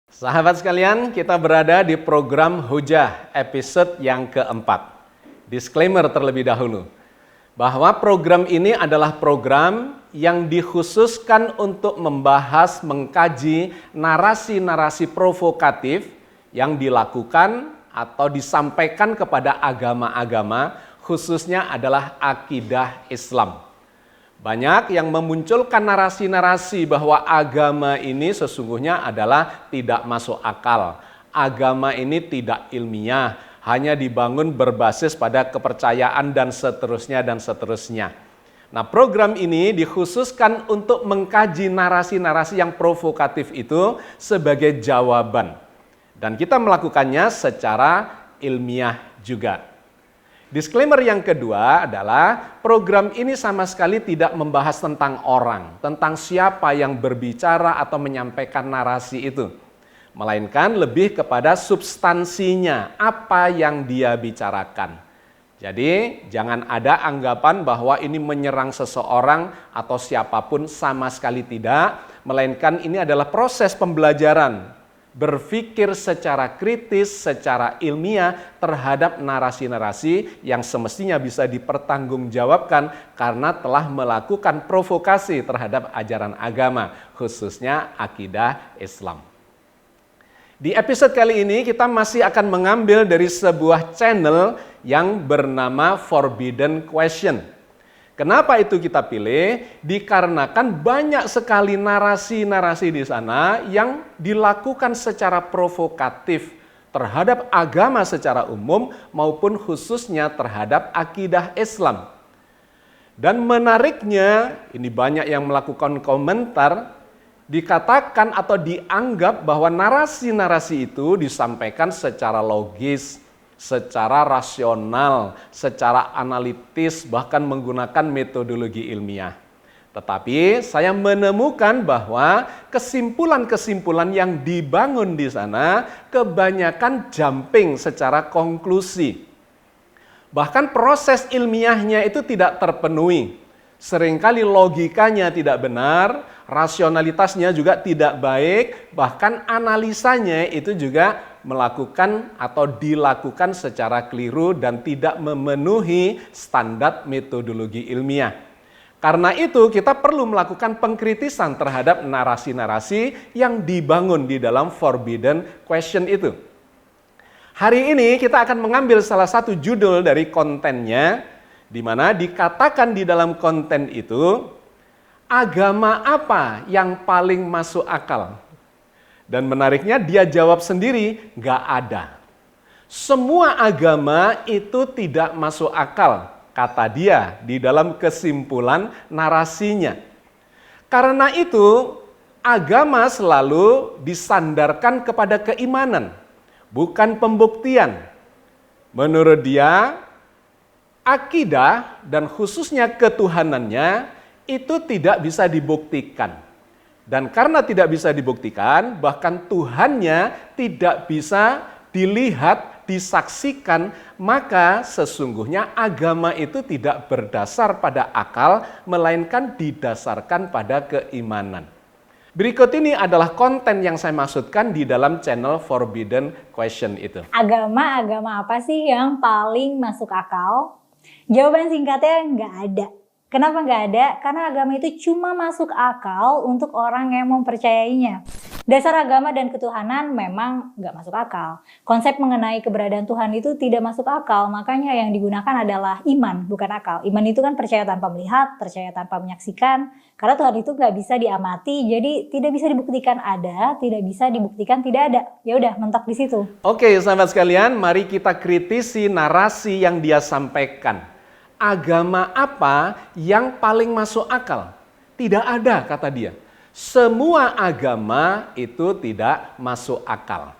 Sahabat sekalian, kita berada di program Hujah episode yang keempat. Disclaimer terlebih dahulu, bahwa program ini adalah program yang dikhususkan untuk membahas, mengkaji narasi-narasi provokatif yang dilakukan atau disampaikan kepada agama-agama, khususnya adalah akidah Islam. Banyak yang memunculkan narasi-narasi bahwa agama ini sesungguhnya adalah tidak masuk akal. Agama ini tidak ilmiah, hanya dibangun berbasis pada kepercayaan dan seterusnya dan seterusnya. Nah, program ini dikhususkan untuk mengkaji narasi-narasi yang provokatif itu sebagai jawaban. Dan kita melakukannya secara ilmiah juga. Disclaimer yang kedua adalah program ini sama sekali tidak membahas tentang orang, tentang siapa yang berbicara atau menyampaikan narasi itu. Melainkan lebih kepada substansinya, apa yang dia bicarakan. Jadi jangan ada anggapan bahwa ini menyerang seseorang atau siapapun, sama sekali tidak. Melainkan ini adalah proses pembelajaran. Berpikir secara kritis, secara ilmiah terhadap narasi-narasi yang semestinya bisa dipertanggungjawabkan karena telah melakukan provokasi terhadap ajaran agama, khususnya akidah Islam. Di episode kali ini kita masih akan mengambil dari sebuah channel yang bernama Forbidden Question. Kenapa itu kita pilih? Dikarenakan banyak sekali narasi-narasi di sana yang dilakukan secara provokatif terhadap agama secara umum maupun khususnya terhadap akidah Islam. Dan menariknya, ini banyak yang melakukan komentar, dikatakan atau dianggap bahwa narasi-narasi itu disampaikan secara logis, secara rasional, secara analitis, bahkan menggunakan metodologi ilmiah. Tetapi saya menemukan bahwa kesimpulan-kesimpulan yang dibangun di sana kebanyakan jumping secara konklusi. Bahkan proses ilmiahnya itu tidak terpenuhi. Seringkali logikanya tidak benar, rasionalitasnya juga tidak baik, bahkan analisanya itu juga melakukan atau dilakukan secara keliru dan tidak memenuhi standar metodologi ilmiah. Karena itu kita perlu melakukan pengkritisan terhadap narasi-narasi yang dibangun di dalam Forbidden Question itu. Hari ini kita akan mengambil salah satu judul dari kontennya, di mana dikatakan di dalam konten itu, agama apa yang paling masuk akal? Dan menariknya dia jawab sendiri, nggak ada. Semua agama itu tidak masuk akal, kata dia di dalam kesimpulan narasinya. Karena itu, agama selalu disandarkan kepada keimanan, bukan pembuktian. Menurut dia, akidah dan khususnya ketuhanannya itu tidak bisa dibuktikan. Dan karena tidak bisa dibuktikan, bahkan Tuhannya tidak bisa dilihat, disaksikan, maka sesungguhnya agama itu tidak berdasar pada akal, melainkan didasarkan pada keimanan. Berikut ini adalah konten yang saya maksudkan di dalam channel Forbidden Question itu. Agama apa sih yang paling masuk akal? Jawaban singkatnya nggak ada. Kenapa nggak ada? Karena agama itu cuma masuk akal untuk orang yang mempercayainya. Dasar agama dan ketuhanan memang nggak masuk akal. Konsep mengenai keberadaan Tuhan itu tidak masuk akal, makanya yang digunakan adalah iman, bukan akal. Iman itu kan percaya tanpa melihat, percaya tanpa menyaksikan. Karena Tuhan itu nggak bisa diamati, jadi tidak bisa dibuktikan ada, tidak bisa dibuktikan tidak ada. Ya udah, mentok di situ. Oke, sahabat sekalian, mari kita kritisi narasi yang dia sampaikan. Agama apa yang paling masuk akal? Tidak ada, kata dia. Semua agama itu tidak masuk akal.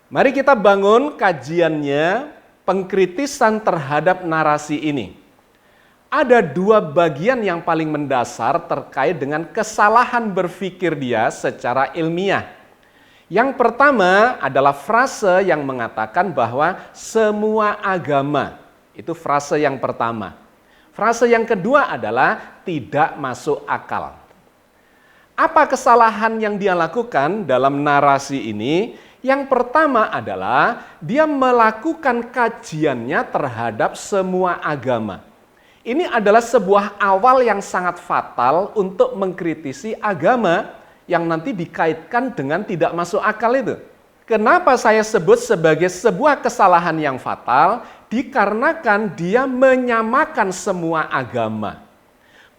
Mari kita bangun kajiannya, pengkritisan terhadap narasi ini. Ada dua bagian yang paling mendasar terkait dengan kesalahan berpikir dia secara ilmiah. Yang pertama adalah frase yang mengatakan bahwa semua agama. Itu frase yang pertama. Frase yang kedua adalah tidak masuk akal. Apa kesalahan yang dia lakukan dalam narasi ini? Yang pertama adalah dia melakukan kajiannya terhadap semua agama. Ini adalah sebuah awal yang sangat fatal untuk mengkritisi agama yang nanti dikaitkan dengan tidak masuk akal itu. Kenapa saya sebut sebagai sebuah kesalahan yang fatal? Dikarenakan dia menyamakan semua agama.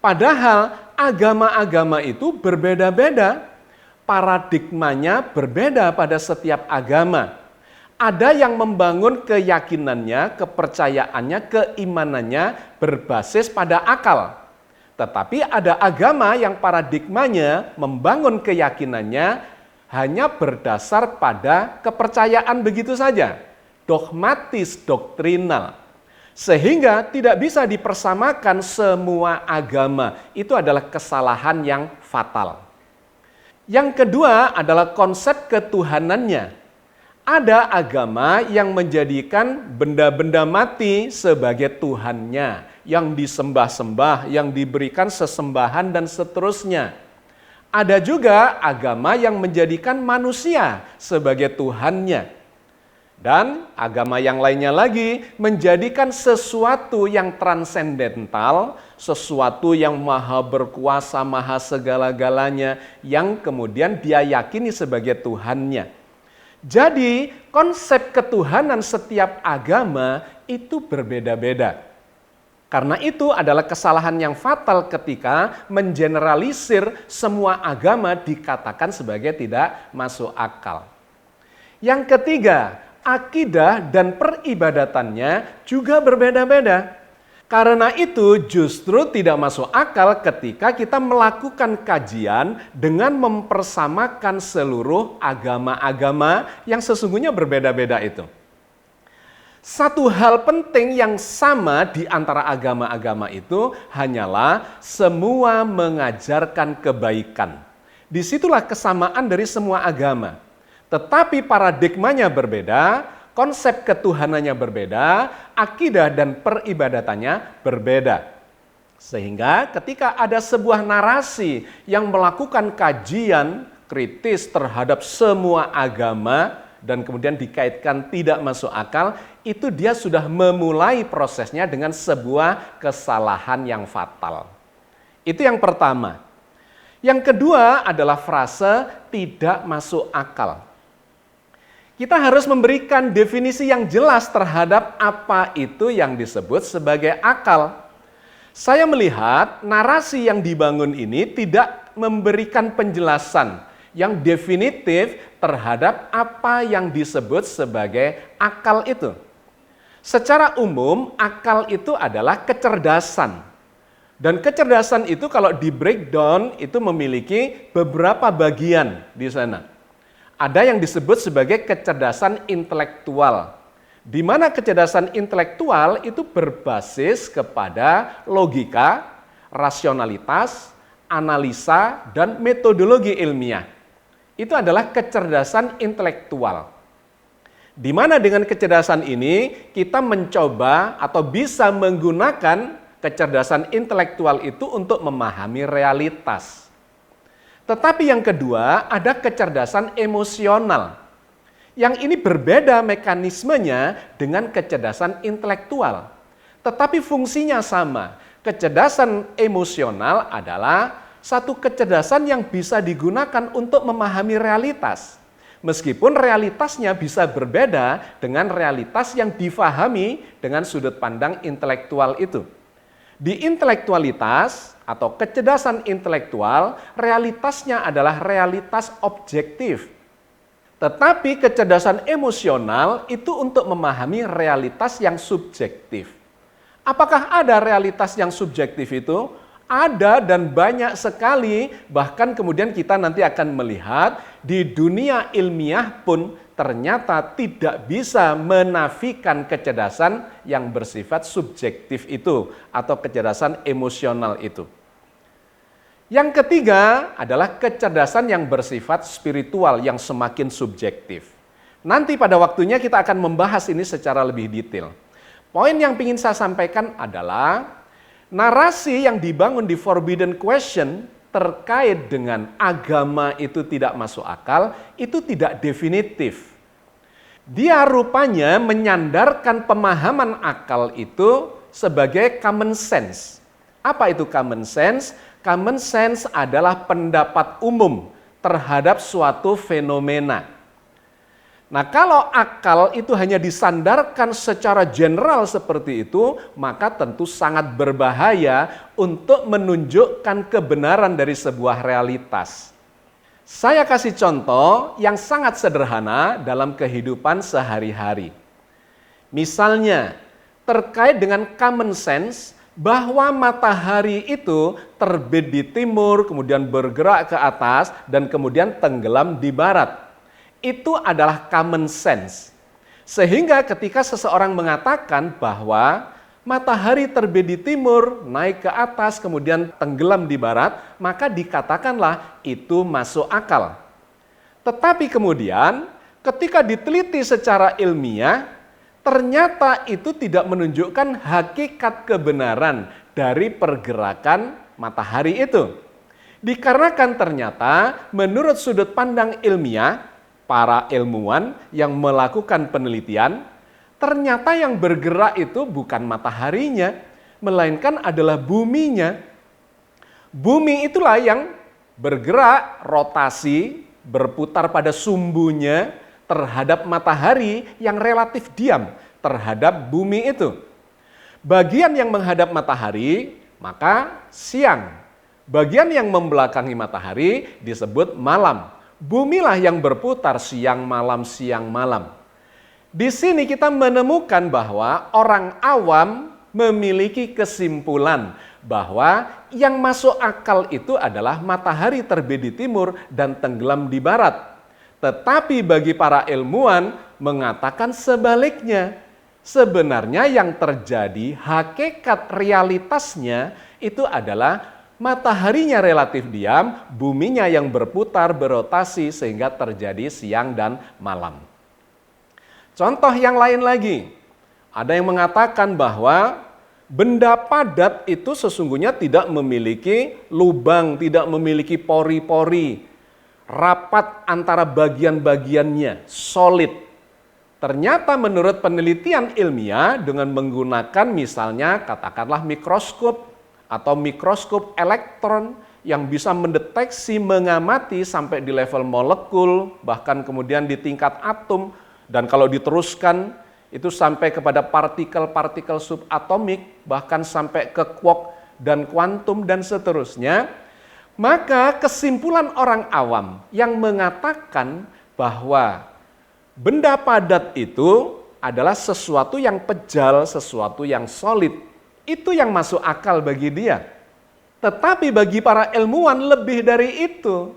Padahal agama-agama itu berbeda-beda. Paradigmanya berbeda pada setiap agama. Ada yang membangun keyakinannya, kepercayaannya, keimanannya berbasis pada akal. Tetapi ada agama yang paradigmanya membangun keyakinannya hanya berdasar pada kepercayaan begitu saja. Dogmatis, doktrinal. Sehingga tidak bisa dipersamakan semua agama. Itu adalah kesalahan yang fatal. Yang kedua adalah konsep ketuhanannya. Ada agama yang menjadikan benda-benda mati sebagai Tuhannya, yang disembah-sembah, yang diberikan sesembahan dan seterusnya. Ada juga agama yang menjadikan manusia sebagai Tuhannya. Dan agama yang lainnya lagi menjadikan sesuatu yang transendental, sesuatu yang maha berkuasa, maha segala-galanya, yang kemudian dia yakini sebagai Tuhannya. Jadi konsep ketuhanan setiap agama itu berbeda-beda. Karena itu adalah kesalahan yang fatal ketika mengeneralisir semua agama dikatakan sebagai tidak masuk akal. Yang ketiga, akidah dan peribadatannya juga berbeda-beda. Karena itu justru tidak masuk akal ketika kita melakukan kajian dengan mempersamakan seluruh agama-agama yang sesungguhnya berbeda-beda itu. Satu hal penting yang sama di antara agama-agama itu hanyalah semua mengajarkan kebaikan. Disitulah kesamaan dari semua agama. Tetapi paradigmanya berbeda, konsep ketuhanannya berbeda, akidah dan peribadatannya berbeda. Sehingga ketika ada sebuah narasi yang melakukan kajian kritis terhadap semua agama dan kemudian dikaitkan tidak masuk akal, itu dia sudah memulai prosesnya dengan sebuah kesalahan yang fatal. Itu yang pertama. Yang kedua adalah frase tidak masuk akal. Kita harus memberikan definisi yang jelas terhadap apa itu yang disebut sebagai akal. Saya melihat narasi yang dibangun ini tidak memberikan penjelasan yang definitif terhadap apa yang disebut sebagai akal itu. Secara umum, akal itu adalah kecerdasan. Dan kecerdasan itu kalau di breakdown itu memiliki beberapa bagian di sana. Ada yang disebut sebagai kecerdasan intelektual, di mana kecerdasan intelektual itu berbasis kepada logika, rasionalitas, analisa, dan metodologi ilmiah. Itu adalah kecerdasan intelektual. Di mana dengan kecerdasan ini kita mencoba atau bisa menggunakan kecerdasan intelektual itu untuk memahami realitas. Tetapi yang kedua, ada kecerdasan emosional. Yang ini berbeda mekanismenya dengan kecerdasan intelektual. Tetapi fungsinya sama. Kecerdasan emosional adalah satu kecerdasan yang bisa digunakan untuk memahami realitas. Meskipun realitasnya bisa berbeda dengan realitas yang difahami dengan sudut pandang intelektual itu. Di intelektualitas atau kecerdasan intelektual, realitasnya adalah realitas objektif. Tetapi kecerdasan emosional itu untuk memahami realitas yang subjektif. Apakah ada realitas yang subjektif itu? Ada dan banyak sekali, bahkan kemudian kita nanti akan melihat di dunia ilmiah pun ternyata tidak bisa menafikan kecerdasan yang bersifat subjektif itu atau kecerdasan emosional itu. Yang ketiga adalah kecerdasan yang bersifat spiritual yang semakin subjektif. Nanti pada waktunya kita akan membahas ini secara lebih detail. Poin yang ingin saya sampaikan adalah narasi yang dibangun di Forbidden Question terkait dengan agama itu tidak masuk akal, itu tidak definitif. Dia rupanya menyandarkan pemahaman akal itu sebagai common sense. Apa itu common sense? Common sense adalah pendapat umum terhadap suatu fenomena. Nah, kalau akal itu hanya disandarkan secara general seperti itu, maka tentu sangat berbahaya untuk menunjukkan kebenaran dari sebuah realitas. Saya kasih contoh yang sangat sederhana dalam kehidupan sehari-hari. Misalnya, terkait dengan common sense bahwa matahari itu terbit di timur, kemudian bergerak ke atas, dan kemudian tenggelam di barat. Itu adalah common sense. Sehingga ketika seseorang mengatakan bahwa matahari terbit di timur, naik ke atas, kemudian tenggelam di barat, maka dikatakanlah itu masuk akal. Tetapi kemudian ketika diteliti secara ilmiah, ternyata itu tidak menunjukkan hakikat kebenaran dari pergerakan matahari itu. Dikarenakan ternyata menurut sudut pandang ilmiah, para ilmuwan yang melakukan penelitian, ternyata yang bergerak itu bukan mataharinya, melainkan adalah buminya. Bumi itulah yang bergerak, rotasi, berputar pada sumbunya terhadap matahari yang relatif diam terhadap bumi itu. Bagian yang menghadap matahari, maka siang. Bagian yang membelakangi matahari disebut malam. Bumilah yang berputar siang malam, siang malam. Di sini kita menemukan bahwa orang awam memiliki kesimpulan bahwa yang masuk akal itu adalah matahari terbit di timur dan tenggelam di barat. Tetapi bagi para ilmuwan mengatakan sebaliknya. Sebenarnya yang terjadi, hakikat realitasnya itu adalah mataharinya relatif diam, buminya yang berputar, berotasi sehingga terjadi siang dan malam. Contoh yang lain lagi, ada yang mengatakan bahwa benda padat itu sesungguhnya tidak memiliki lubang, tidak memiliki pori-pori, rapat antara bagian-bagiannya, solid. Ternyata menurut penelitian ilmiah dengan menggunakan misalnya katakanlah mikroskop atau mikroskop elektron yang bisa mendeteksi, mengamati sampai di level molekul, bahkan kemudian di tingkat atom, dan kalau diteruskan itu sampai kepada partikel-partikel subatomik, bahkan sampai ke quark dan kuantum dan seterusnya. Maka kesimpulan orang awam yang mengatakan bahwa benda padat itu adalah sesuatu yang pejal, sesuatu yang solid. Itu yang masuk akal bagi dia. Tetapi bagi para ilmuwan lebih dari itu.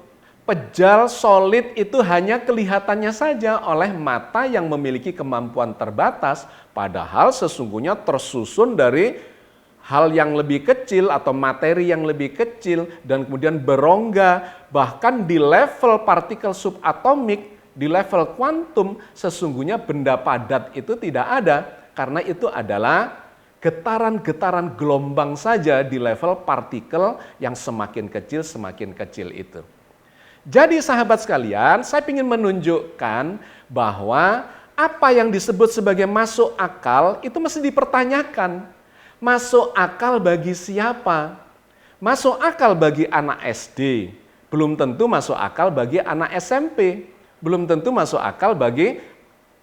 Pejal, solid itu hanya kelihatannya saja oleh mata yang memiliki kemampuan terbatas, padahal sesungguhnya tersusun dari hal yang lebih kecil atau materi yang lebih kecil dan kemudian berongga, bahkan di level partikel subatomik, di level kuantum sesungguhnya benda padat itu tidak ada karena itu adalah getaran-getaran gelombang saja di level partikel yang semakin kecil itu. Jadi sahabat sekalian, saya ingin menunjukkan bahwa apa yang disebut sebagai masuk akal itu mesti dipertanyakan. Masuk akal bagi siapa? Masuk akal bagi anak SD, belum tentu masuk akal bagi anak SMP. Belum tentu masuk akal bagi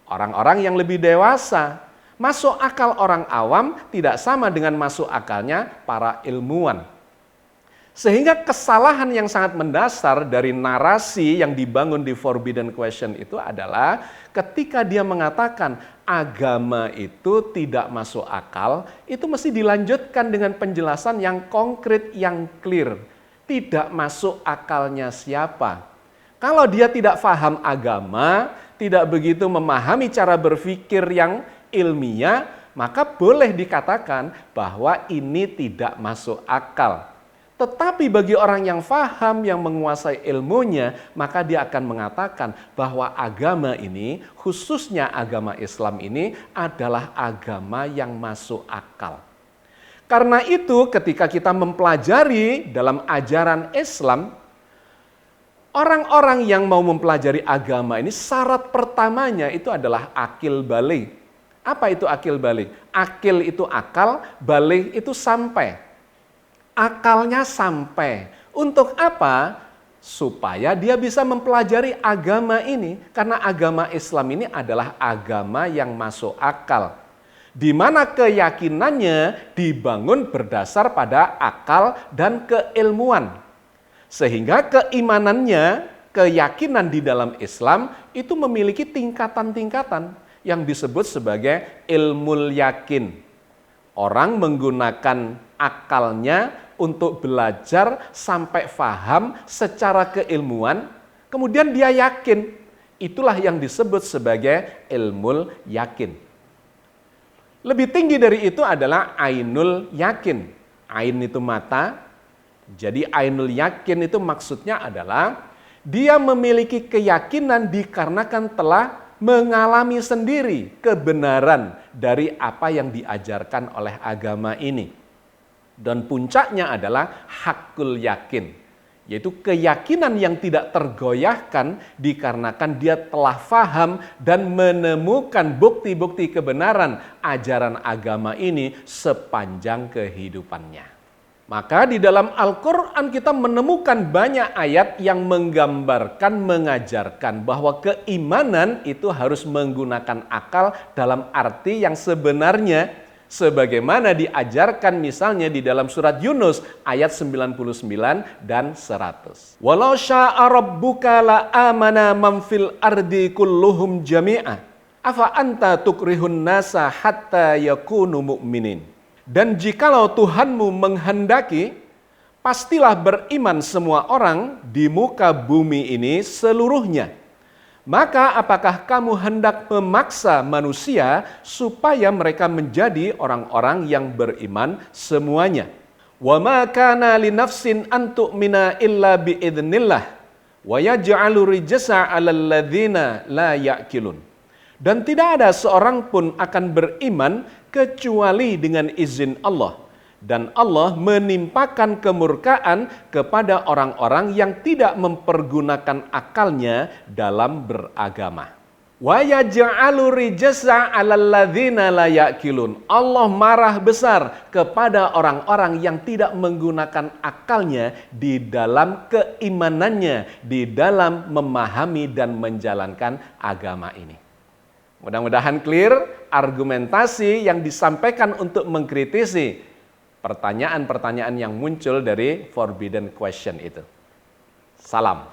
orang-orang yang lebih dewasa. Masuk akal orang awam tidak sama dengan masuk akalnya para ilmuwan. Sehingga kesalahan yang sangat mendasar dari narasi yang dibangun di Forbidden Question itu adalah ketika dia mengatakan agama itu tidak masuk akal, itu mesti dilanjutkan dengan penjelasan yang konkret, yang clear. Tidak masuk akalnya siapa? Kalau dia tidak paham agama, tidak begitu memahami cara berpikir yang ilmiah, maka boleh dikatakan bahwa ini tidak masuk akal. Tetapi bagi orang yang paham, yang menguasai ilmunya, maka dia akan mengatakan bahwa agama ini, khususnya agama Islam ini, adalah agama yang masuk akal. Karena itu ketika kita mempelajari dalam ajaran Islam, orang-orang yang mau mempelajari agama ini syarat pertamanya itu adalah akil baligh. Apa itu akil baligh? Akil itu akal, baligh itu sampai. Akalnya sampai. Untuk apa? Supaya dia bisa mempelajari agama ini. Karena agama Islam ini adalah agama yang masuk akal. Di mana keyakinannya dibangun berdasar pada akal dan keilmuan. Sehingga keimanannya, keyakinan di dalam Islam itu memiliki tingkatan-tingkatan yang disebut sebagai ilmul yakin. Orang menggunakan akalnya untuk belajar sampai faham secara keilmuan, kemudian dia yakin. Itulah yang disebut sebagai ilmul yakin. Lebih tinggi dari itu adalah ainul yakin. Ain itu mata. Jadi ainul yakin itu maksudnya adalah dia memiliki keyakinan dikarenakan telah mengalami sendiri kebenaran dari apa yang diajarkan oleh agama ini. Dan puncaknya adalah hakul yakin, yaitu keyakinan yang tidak tergoyahkan dikarenakan dia telah faham dan menemukan bukti-bukti kebenaran ajaran agama ini sepanjang kehidupannya. Maka di dalam Al-Quran kita menemukan banyak ayat yang menggambarkan, mengajarkan bahwa keimanan itu harus menggunakan akal dalam arti yang sebenarnya sebagaimana diajarkan misalnya di dalam surat Yunus ayat 99 dan 100. Walau syaa rabbuka la amana man fil ardi kulluhum jami'a afa anta tukrihun nasa hatta yakunu mu'minin. Dan jikalau Tuhanmu menghendaki, pastilah beriman semua orang di muka bumi ini seluruhnya. Maka apakah kamu hendak memaksa manusia supaya mereka menjadi orang-orang yang beriman semuanya? Wa ma kana li nafsin an tu'mina illa bi idznillah wa yaj'alu rijsa 'alal ladzina la ya'qilun. Dan tidak ada seorang pun akan beriman kecuali dengan izin Allah. Dan Allah menimpakan kemurkaan kepada orang-orang yang tidak mempergunakan akalnya dalam beragama. Wa yaj'alu rijsa 'alal ladzina la ya'qilun. Allah marah besar kepada orang-orang yang tidak menggunakan akalnya di dalam keimanannya, di dalam memahami dan menjalankan agama ini. Mudah-mudahan clear argumentasi yang disampaikan untuk mengkritisi pertanyaan-pertanyaan yang muncul dari forbidden question itu. Salam.